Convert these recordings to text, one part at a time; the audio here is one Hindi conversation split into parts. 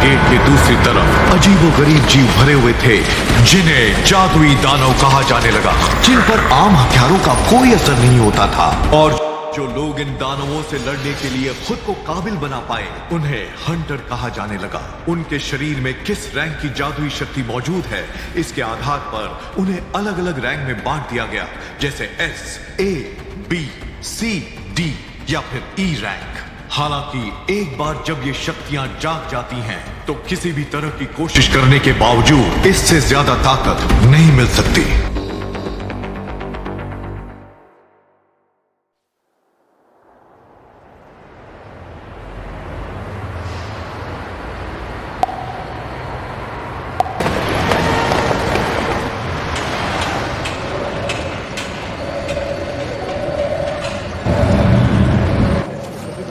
गेट के दूसरी तरफ अजीबोगरीब जीव भरे हुए थे, जिन्हें जादुई दानव कहा जाने लगा, जिन पर आम हथियारों का कोई असर नहीं होता था। और जो लोग इन दानवों से लड़ने के लिए खुद को काबिल बना पाए, उन्हें हंटर कहा जाने लगा। उनके शरीर में किस रैंक की जादुई शक्ति मौजूद है, इसके आधार पर उन्हें अलग अलग रैंक में बांट दिया गया, जैसे S, A, B, C, D या फिर E रैंक। हालांकि एक बार जब ये शक्तियां जाग जाती हैं, तो किसी भी तरह की कोशिश करने के बावजूद इससे ज्यादा ताकत नहीं मिल सकती।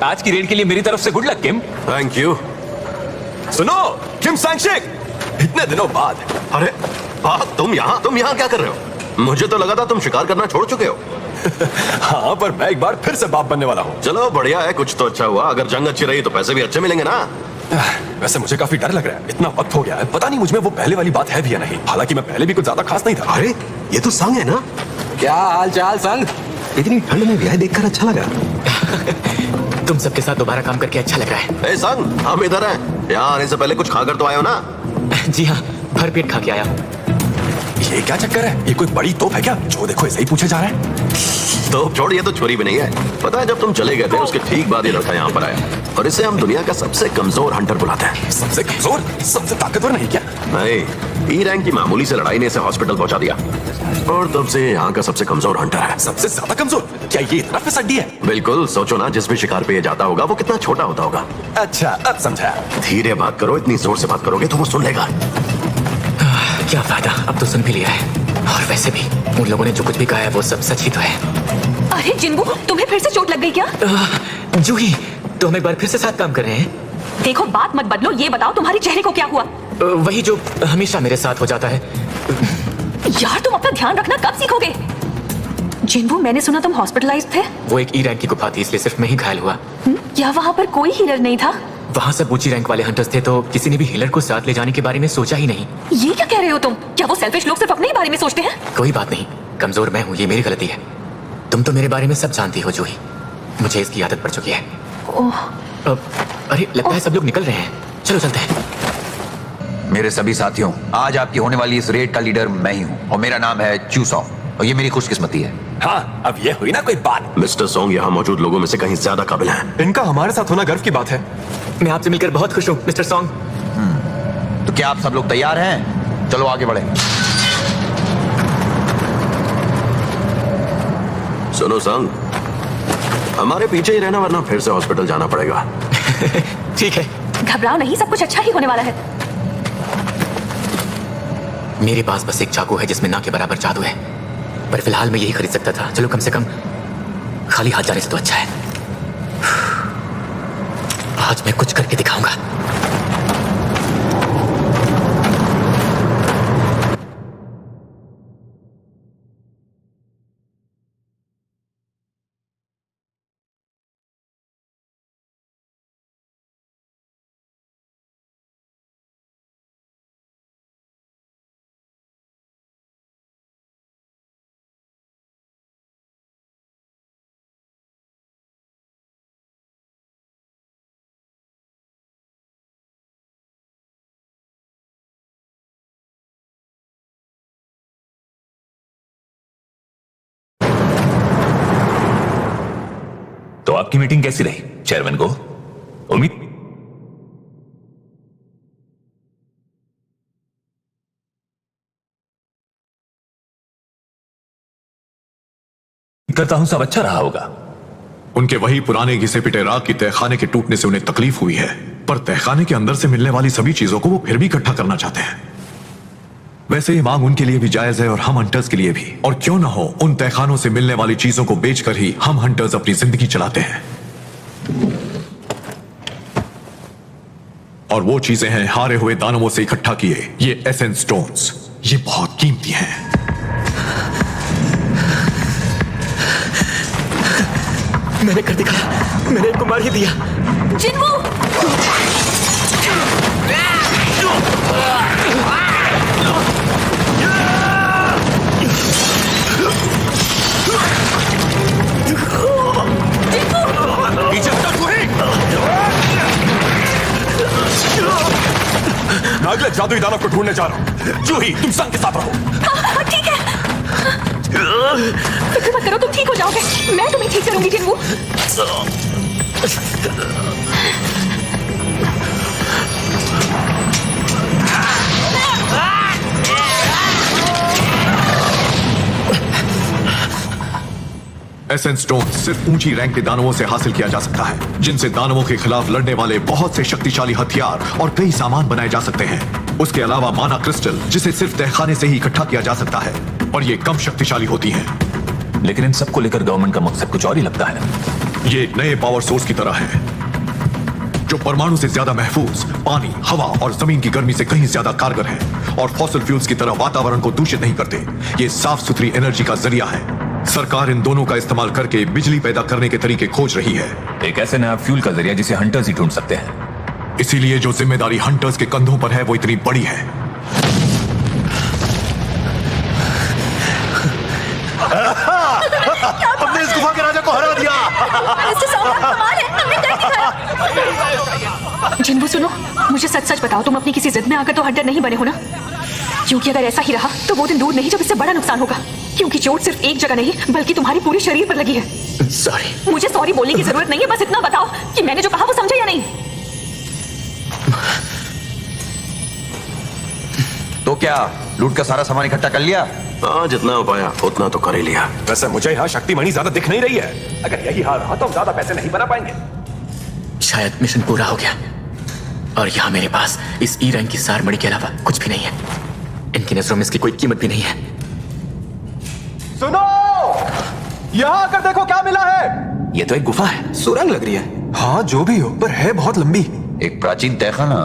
आज की रेड के लिए मेरी तरफ से good luck Kim. Thank you. सुनो किम सांगशिक, इतने दिनों बाद। अरे तुम यहाँ क्या कर रहे हो? मुझे तो लगा था तुम शिकार करना छोड़ चुके हो। हाँ, पर मैं एक बार फिर से बाप बनने वाला हूँ। चलो बढ़िया है, कुछ तो अच्छा हुआ। अगर जंग अच्छी रही तो पैसे भी अच्छे मिलेंगे ना। वैसे मुझे काफी डर लग रहा है, इतना वक्त हो गया है, पता नहीं मुझ में वो पहले वाली बात है भी या नहीं। हालांकि मैं पहले भी कुछ ज्यादा खास नहीं था। अरे ये तो संग है ना? क्या हाल चाल संग? इतनी ठंड में भी है, देखकर अच्छा लगा। तुम सबके साथ दोबारा काम करके अच्छा लग रहा है। ए संग, हम इधर हैं। यहाँ आने से पहले कुछ खाकर तो आए हो ना? जी हाँ, भरपेट खा के आया हूँ। ये क्या चक्कर है? ये कोई बड़ी तोप है क्या? जो देखो ऐसे ही पूछे जा रहा है। तो छोड़, ये तो छोरी भी नहीं है। पता है जब तुम चले गए थे उसके ठीक बाद ये लड़का यहाँ पर आया, और इसे हम दुनिया का सबसे कमजोर हंटर बुलाते हैं। सबसे कमजोर? सबसे ताकतवर नहीं क्या? नहीं, ई रैंक की मामूली से लड़ाई ने इसे हॉस्पिटल पहुंचा दिया, और तब से यहाँ का सबसे कमजोर हंटर है। सबसे ज्यादा कमजोर? क्या ये इतना फिसड्डी है? बिल्कुल। सोचो ना, जिस भी शिकार पे ये जाता होगा वो कितना छोटा होता होगा। अच्छा, अब समझा। धीरे बात करो, इतनी जोर से बात करोगे तो वो सुन लेगा। क्या फायदा, अब तो सुन भी लिया है। और वैसे भी उन लोगों ने जो कुछ भी कहा है वो सब सच ही तो है। अरे जिन्बू, तुम्हें फिर से चोट लग गई क्या? जूही, तो हम एक बार फिर से साथ काम कर रहे हैं। देखो बात मत बदलो, ये बताओ तुम्हारे चेहरे को क्या हुआ? वही जो हमेशा मेरे साथ हो जाता है। यार तुम अपना ध्यान रखना कब सीखोगे? जिन्बू, मैंने सुना तुम हॉस्पिटलाइज्ड थे। वो एक ई रैंक की गुफा थी, इसलिए सिर्फ मैं ही घायल हुआ। क्या वहाँ पर कोई हीलर नहीं था? वहाँ सब ऊंची रैंक वाले हंटर्स थे, तो किसी ने भी हीलर को साथ ले जाने के बारे में सोचा ही नहीं। ये क्या कह रहे हो तुम? क्या वो सेल्फिश लोग सिर्फ अपने ही बारे में सोचते हैं? कोई बात नहीं, कमजोर मैं हूँ, ये मेरी गलती है। तुम तो मेरे बारे में सब जानती हो जूही, मुझे इसकी आदत पड़ चुकी है। अरे लगता है सब लोग निकल रहे हैं, चलो चलते हैं। मेरे सभी साथियों, आज आपकी होने वाली इस रेड का लीडर मैं ही हूँ, और मेरा नाम है चूसॉफ, और ये मेरी खुशकिस्मती है। हाँ, अब ये हुई ना कोई बात। मिस्टर सोंग यहाँ मौजूद लोगों में से कहीं ज्यादा काबिल हैं। इनका हमारे साथ होना गर्व की बात है। मैं आपसे मिलकर बहुत खुश हूँ मिस्टर सॉन्ग। तो क्या आप सब लोग तैयार हैं? चलो आगे बढ़े। सुनो संग, हमारे पीछे ही रहना, वरना फिर से हॉस्पिटल जाना पड़ेगा। ठीक है। घबराओ नहीं, सब कुछ अच्छा ही होने वाला है। मेरे पास बस एक चाकू है जिसमें ना के बराबर जादू है, पर फिलहाल मैं यही खरीद सकता था। चलो कम से कम खाली हाथ जाने से तो अच्छा है। आज मैं कुछ करके दिखाऊंगा। तो आपकी मीटिंग कैसी रही चेयरमैन को? उम्मीद करता हूं सब अच्छा रहा होगा। उनके वही पुराने घिसे पिटे राग की तहखाने के टूटने से उन्हें तकलीफ हुई है, पर तहखाने के अंदर से मिलने वाली सभी चीजों को वो फिर भी इकट्ठा करना चाहते हैं। वैसे ये मांग उनके लिए भी जायज है और हम हंटर्स के लिए भी। और क्यों ना हो, उन तहखानों से मिलने वाली चीजों को बेचकर ही हम हंटर्स अपनी जिंदगी चलाते हैं। और वो चीजें हैं हारे हुए दानवों से इकट्ठा किए ये एसेंस स्टोन्स। ये बहुत कीमती हैं। मैंने कर दिखाया, मैंने एक को मार ही दिया। जिन्बू! मैं अगले जादुई दानव को ढूंढने जा रहा हूँ। जूही, तुम संग के साथ रहो। ठीक है, फिक्र मत करो, तुम ठीक हो जाओगे। मैं तुम्हें ठीक करूंगी जिन्हू। एसेंस स्टोन सिर्फ ऊंची रैंक के दानवों से हासिल किया जा सकता है, जिनसे दानवों के खिलाफ लड़ने वाले बहुत से शक्तिशाली हथियार और कई सामान बनाए जा सकते हैं। उसके अलावा माना क्रिस्टल, जिसे सिर्फ तहखाने से ही इकट्ठा किया जा सकता है, और ये कम शक्तिशाली होती हैं। लेकिन इन सबको लेकर गवर्नमेंट का मकसद कुछ और ही लगता है। ये नए पावर सोर्स की तरह है, जो परमाणु से ज्यादा महफूज, पानी, हवा और जमीन की गर्मी से कहीं ज्यादा कारगर है, और फॉसिल फ्यूल्स की तरह वातावरण को दूषित नहीं करते। ये साफ सुथरी एनर्जी का जरिया है। सरकार इन दोनों का इस्तेमाल करके बिजली पैदा करने के तरीके खोज रही है। एक ऐसे नया फ्यूल का जरिया जिसे हंटर्स ही ढूंढ सकते हैं। इसीलिए जो जिम्मेदारी हंटर्स के कंधों पर है वो इतनी बड़ी है। हमने इस गुफा के राजा को हरा दिया। जिन्हू सुनो, मुझे सच सच बताओ, तुम अपनी किसी जिद में आकर तो हंटर नहीं बने हो ना? क्योंकि अगर ऐसा ही रहा तो वो दिन दूर नहीं जब इससे बड़ा नुकसान होगा। क्योंकि चोट सिर्फ एक जगह नहीं बल्कि तुम्हारी पूरे शरीर पर लगी है। सॉरी। मुझे सॉरी बोलने की जरूरत नहीं है, बस इतना बताओ कि मैंने जो कहा वो समझे या नहीं। तो क्या लूट का सारा सामान इकट्ठा कर लिया? हाँ, जितना हो पाया उतना तो कर ही लिया। वैसे मुझे यहाँ शक्तिमणि ज्यादा दिख नहीं रही है। अगर यही हाल रहा तो हम ज्यादा पैसे नहीं बना पाएंगे। शायद मिशन पूरा हो गया और यहाँ मेरे पास इस ई रैंक की सार मणि के अलावा कुछ भी नहीं है। इनकी नजरों में इसकी कोई कीमत भी नहीं है। सुनो, यहाँ आकर देखो क्या मिला है। ये तो एक गुफा है। सुरंग लग रही है। हाँ, जो भी हो, पर है बहुत लंबी। एक प्राचीन तहखाना।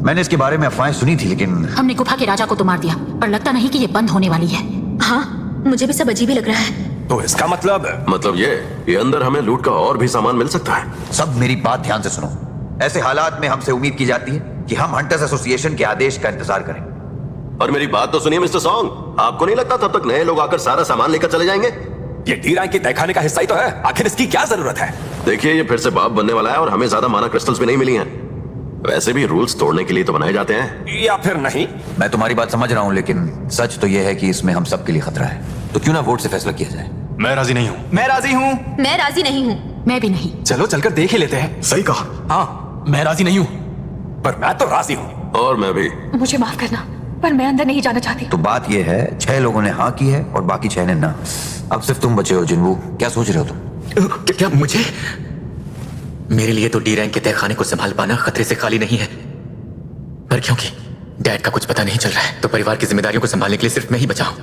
मैंने इसके बारे में अफवाहें सुनी थी, लेकिन हमने गुफा के राजा को तो मार दिया, पर लगता नहीं कि ये बंद होने वाली है। हाँ, मुझे भी सब अजीब ही लग रहा है। तो इसका मतलब ये अंदर हमें लूट का और भी सामान मिल सकता है। सब मेरी बात ध्यान से सुनो। ऐसे हालात में हमसे उम्मीद की जाती है कि हम हंटर्स एसोसिएशन के आदेश का इंतजार करें। और मेरी बात तो सुनिए मिस्टर सॉन्ग, आपको नहीं लगता तब तक नए लोग आकर सारा सामान लेकर चले जाएंगे? ये डी रैंक के तहखाने का हिस्सा ही तो है। आखिर इसकी क्या जरूरत है? देखिए, ये फिर से बाप बनने वाला है और हमें ज्यादा माना क्रिस्टल्स भी नहीं मिली हैं। वैसे भी रूल्स तोड़ने के लिए तो बनाए जाते हैं। या फिर नहीं? मैं तुम्हारी बात समझ रहा हूँ, लेकिन सच तो यह है कि इसमें हम सबके लिए खतरा है। तो क्यों ना वोट से फैसला किया जाए? मैं राजी नहीं हूँ। मैं राजी हूँ। मैं राजी नहीं हूँ। मैं भी नहीं। चलो चलकर देख ही लेते हैं। सही कहा। हाँ, मैं राजी नहीं हूँ, पर मैं तो राजी हूँ। और मैं भी। मुझे माफ करना, पर मैं अंदर नहीं जाना चाहती। तो बात यह है, 6 लोगों ने हाँ की है और बाकी 6 ने ना। अब सिर्फ तुम बचे हो जिन्हू। क्या सोच रहे हो तुम? क्या मुझे? मेरे लिए तो डी रैंक के तहखाने को संभाल पाना खतरे से खाली नहीं है, पर क्योंकि डैड का कुछ पता नहीं चल रहा है तो परिवार की जिम्मेदारियों को संभालने के लिए सिर्फ मैं ही बचा हूं।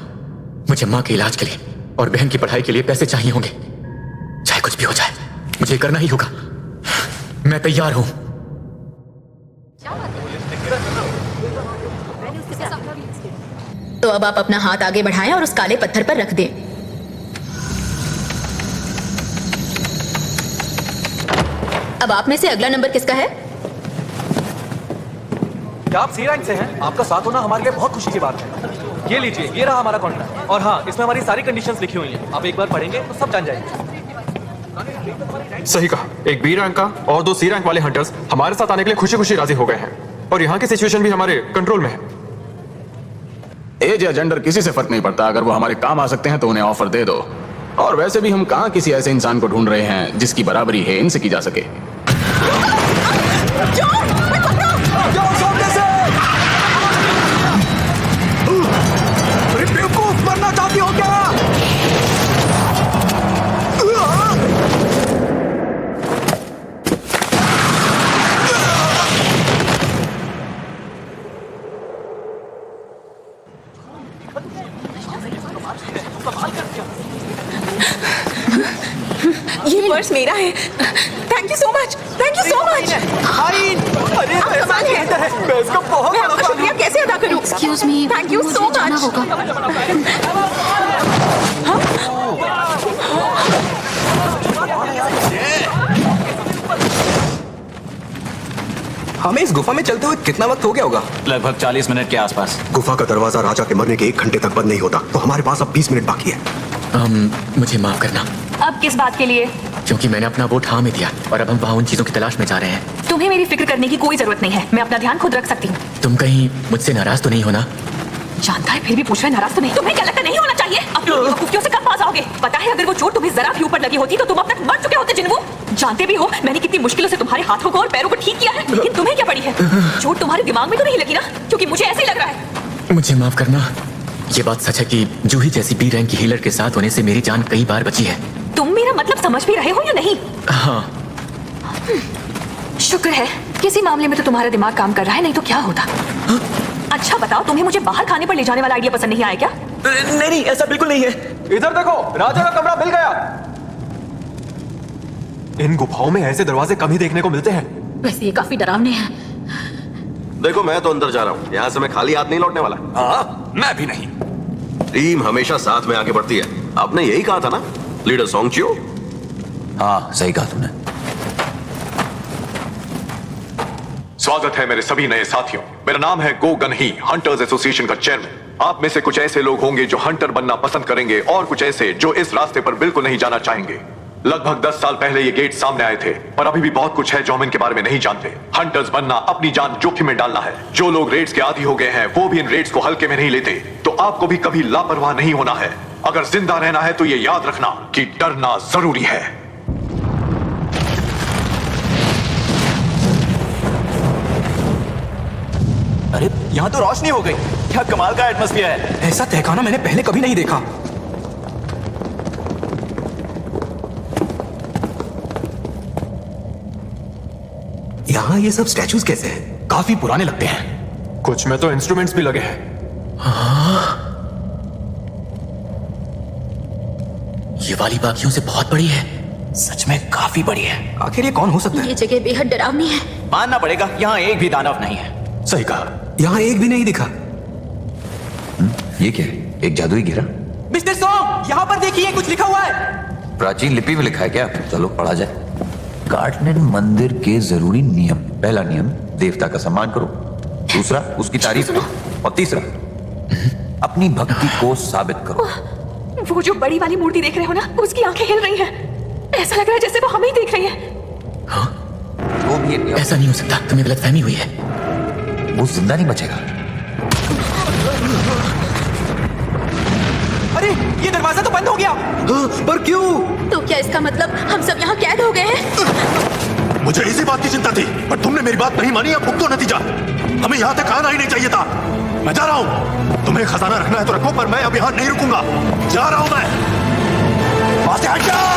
मुझे माँ के इलाज के लिए और बहन की पढ़ाई के लिए पैसे चाहिए होंगे। चाहे कुछ भी हो जाए, मुझे करना ही होगा। मैं तैयार हूं। तो अब आप अपना हाथ आगे बढ़ाएं और उस काले पत्थर पर रख दें। अब आप में से अगला नंबर किसका है? क्या आप सी रैंक से हैं? आपका साथ होना हमारे लिए बहुत खुशी की बात है। ये लीजिए, ये रहा हमारा कॉन्ट्रैक्ट। और हाँ, इसमें हमारी सारी कंडीशंस लिखी हुई हैं। आप एक बार पढ़ेंगे तो सब जान जाएंगे। सही कहा। एक बी रैंक का और 2 सी रैंक वाले हंटर्स हमारे साथ आने के लिए खुशी खुशी राजी हो गए हैं और यहाँ की सिचुएशन भी हमारे कंट्रोल में है। एज या जेंडर किसी से फर्क नहीं पड़ता। अगर वो हमारे काम आ सकते हैं तो उन्हें ऑफर दे दो। और वैसे भी हम कहाँ किसी ऐसे इंसान को ढूंढ रहे हैं जिसकी बराबरी है इनसे की जा सके। बेवकूफ, मरना चाहती हो क्या? ये पर्स मेरा है। Thank you so much, thank you so much. अरे पैसा है। मैं इसका बहुत मैं आपका शुक्रिया कैसे अदा करूं? Excuse me, thank you so much. हमें इस गुफा में चलते हुए कितना वक्त हो गया होगा? लगभग 40 मिनट के आसपास। गुफा का दरवाजा राजा के मरने के 1 घंटे तक बंद नहीं होता, तो हमारे पास अब 20 मिनट बाकी है। मुझे माफ करना। अब किस बात के लिए? क्योंकि मैंने अपना वोट हाँ में दिया और अब हम वहाँ उन चीजों की तलाश में जा रहे हैं। तुम्हें मेरी फिक्र करने की कोई जरूरत नहीं है, मैं अपना ध्यान खुद रख सकती हूँ। तुम कहीं मुझसे नाराज तो नहीं हो ना? जानता है फिर भी पूछ रहे नाराज तो नहीं? तुम्हें क्या लगता नहीं होना चाहिए? अपनी बेवकूफियों से कब पास आओगे? पता है अगर वो चोट तुम्हें जरा भी ऊपर लगी होती तो तुम अब तक मर चुके होते जिन्वो। जानते भी हो मैंने कितनी मुश्किलों से तुम्हारे हाथों को और पैरों को ठीक किया है, लेकिन तुम्हें क्या पड़ी है? चोट तुम्हारे दिमाग में तो नहीं लगी ना? क्योंकि मुझे ऐसे ही लग रहा है। मुझे माफ करना, ये बात सच है कि जूही जैसी बी रैंक की हीलर के साथ होने से मेरी जान कई बार बची है। तुम मेरा मतलब समझ भी रहे हो या नहीं? हाँ। शुक्र है किसी मामले में तो तुम्हारा दिमाग काम कर रहा है, नहीं तो क्या होता। अच्छा बताओ, तुम्हें मुझे बाहर खाने पर ले जाने वाला आइडिया पसंद नहीं आया क्या? नहीं, ऐसा बिल्कुल नहीं है। इधर देखो, राजा का कमरा मिल गया। इन गुफाओं में ऐसे दरवाजे कम ही देखने को मिलते हैं। वैसे ये काफी डरावने हैं। देखो मैं तो अंदर जा रहा हूँ, यहाँ से मैं खाली हाथ नहीं लौटने वाला। हाँ, मैं भी नहीं। टीम हमेशा साथ में आगे बढ़ती है, आपने यही कहा था ना लीडर सोंगचियो? हाँ, सही कहा तुमने। स्वागत है मेरे सभी नए साथियों। मेरा नाम है गो गनही, हंटर्स एसोसिएशन का चेयरमैन। आप में से कुछ ऐसे लोग होंगे जो हंटर बनना पसंद करेंगे और कुछ ऐसे जो इस रास्ते पर बिल्कुल नहीं जाना चाहेंगे। लगभग 10 साल पहले ये गेट सामने आए थे, पर अभी भी बहुत कुछ है जो हम इनके बारे में नहीं जानते। हंटर्स बनना अपनी जान जोखिम में डालना है। जो लोग रेड्स के आदी हो गए हैं वो भी इन रेड्स को हल्के में नहीं लेते, तो आपको भी कभी लापरवाह नहीं होना है। अगर जिंदा रहना है तो ये याद रखना कि डरना जरूरी है। अरे यहाँ तो रोशनी हो गई, क्या कमाल का एटमॉस्फेयर है। ऐसा तहखाना मैंने पहले कभी नहीं देखा। यहाँ ये सब स्टैचूज कैसे हैं? काफी पुराने लगते हैं। कुछ में तो इंस्ट्रूमेंट्स भी लगे हैं। ये वाली बाकियों से बहुत बड़ी है। सच में काफी बड़ी है। आखिर ये कौन हो सकता है? ये जगह बेहद डरावनी है। मानना पड़ेगा यहाँ एक भी दानव नहीं है। सही कहा, यहाँ एक भी नहीं दिखा। ये क्या है? एक जादुई घेरा? मिस्टर सॉन्ग, यहाँ पर देखिए कुछ लिखा हुआ है। प्राचीन लिपि में लिखा है क्या? चलो पढ़ा जाए। गार्डनर मंदिर के जरूरी नियम। पहला नियम, देवता का सम्मान करो। दूसरा, उसकी तारीफ करो। और तीसरा, अपनी भक्ति को साबित करो। वो जो बड़ी वाली मूर्ति देख रहे हो ना, उसकी आंखें हिल रही हैं। ऐसा लग रहा है जैसे वो हमें ही देख रही है। वो भी ये ऐसा नहीं हो सकता, तुम्हें गलतफहमी हुई है। वो जिंदा नहीं बचेगा। अरे ये दरवाजा तो बंद हो गया। पर क्यों? तो क्या इसका मतलब हम सब यहाँ कैद हो गए हैं? मुझे इसी बात की चिंता थी, पर तुमने मेरी बात नहीं मानी। अब भुगतो नतीजा। हमें यहाँ तक आना ही नहीं चाहिए था। मैं जा रहा हूँ। तुम्हें खजाना रखना है तो रखो, पर मैं अब यहाँ नहीं रुकूंगा। जा रहा हूँ मैं। वहां से हट जाओ।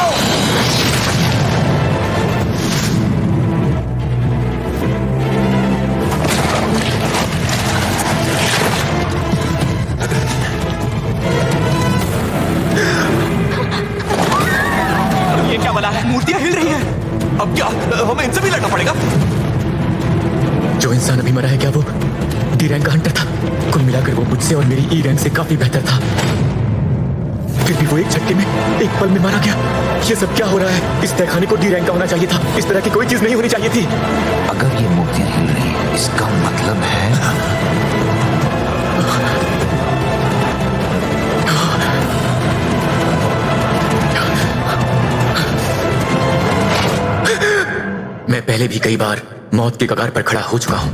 ये क्या बला है? मूर्तियां हिल रही हैं। अब क्या हमें इनसे भी लड़ना पड़ेगा? जो इंसान अभी मरा है, क्या वो डी रैंक का हंटर था? कुल मिलाकर वो मुझसे और मेरी ई रैंक से काफी बेहतर था। फिर भी वो एक झटके में, एक पल में मारा गया। ये सब क्या हो रहा है? इस तहखाने को डी रैंक का होना चाहिए था। इस तरह की कोई चीज नहीं होनी चाहिए थी। अगर ये मूर्तियां हिल रही हैं, इसका मतलब है मैं पहले भी कई बार मौत के कगार पर खड़ा हो चुका हूँ।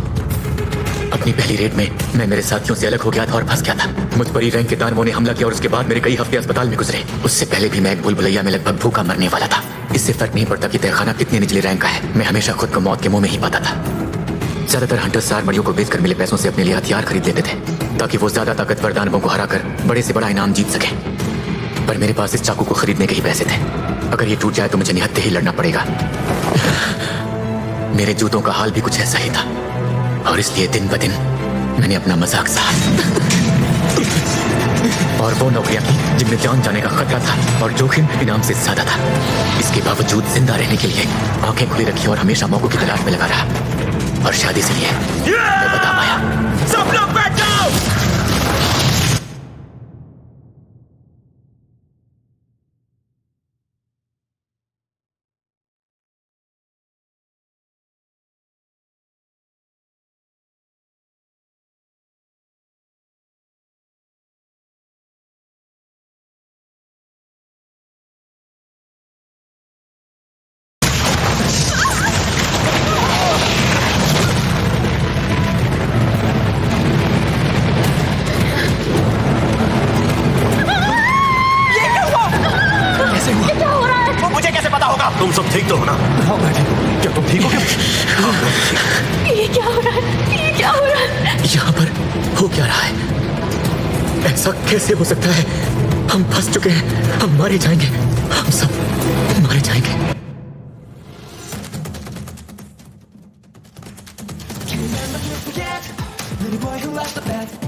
अपनी पहली रेड में मैं मेरे साथियों से अलग हो गया था और फंस गया था। मुझ पर ही रैंक के दानवों ने हमला किया और उसके बाद मेरे कई हफ्ते अस्पताल में गुजरे। उससे पहले भी मैं एक भूलभुलैया में लगभग भूखा मरने वाला था। इससे फर्क नहीं पड़ता कि तहखाना कितनी निचली रैंक का है, मैं हमेशा खुद को मौत के मुंह में ही पाता था। ज्यादातर हंटर्स सारमड़ियों को बेचकर मिले पैसों से अपने लिए हथियार खरीद लेते थे, ताकि वो ज्यादा ताकतवर दानवों को हराकर बड़े से बड़ा इनाम जीत सके। पर मेरे पास इस चाकू को खरीदने के ही पैसे थे। अगर ये टूट जाए तो मुझे निहत्थे ही लड़ना पड़ेगा। मेरे जूतों का हाल भी कुछ ऐसा ही था, और इसलिए दिन ब दिन मैंने अपना मजाक सहा। और वो नौकरियां की जिनमें जान जाने का खतरा था और जोखिम इनाम से ज्यादा था। इसके बावजूद जिंदा रहने के लिए आंखें खुली रखी और हमेशा मौकों की तलाश में लगा रहा। और शादी से लिए मैं बता पाया। सब लोग बैठ जाओ। तुम सब ठीक तो हो ना? हाँ मैं ठीक हूँ। क्या तुम ठीक हो क्या? ये क्या हो रहा है? ये क्या हो रहा है? यहाँ पर हो क्या रहा है? ऐसा कैसे हो सकता है? हम फंस चुके हैं, हम मारे जाएंगे, हम सब मारे जाएंगे। Little boy who lost the bet.